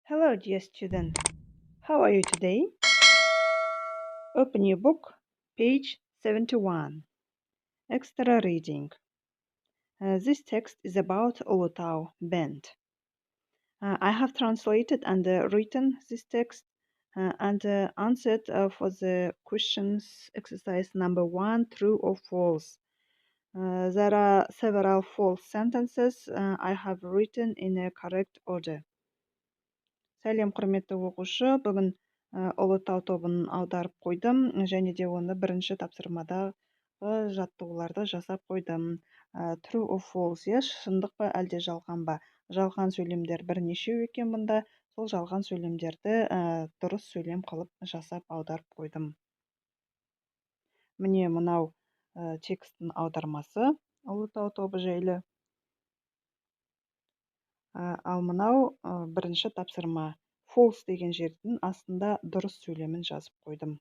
Hello, dear student. How are you today? Open your book, page 71. Extra reading. This text is about Ulutau Band. I have translated and written this text and answered for the questions exercise number 1, true or false. There are several false sentences I have written in a correct order. Сәлем құрметті оқушы, бүгін Ұлытау тобын аударып қойдым және де оны бірінші тапсырмадағы жаттығуларды жасап қойдым. True or false, шындық па әлде жалған ба? Жалған сөйлемдер бірнешеу екен бұнда, сол жалған сөйлемдерді дұрыс сөйлем қылып жасап аударып қойдым. Міне мынау текстің аудармасы Ұлытау тобы жайлы. Ал мынау бірінші тапсырма. False деген жердің астында дұрыс сөйлемін жазып қойдым.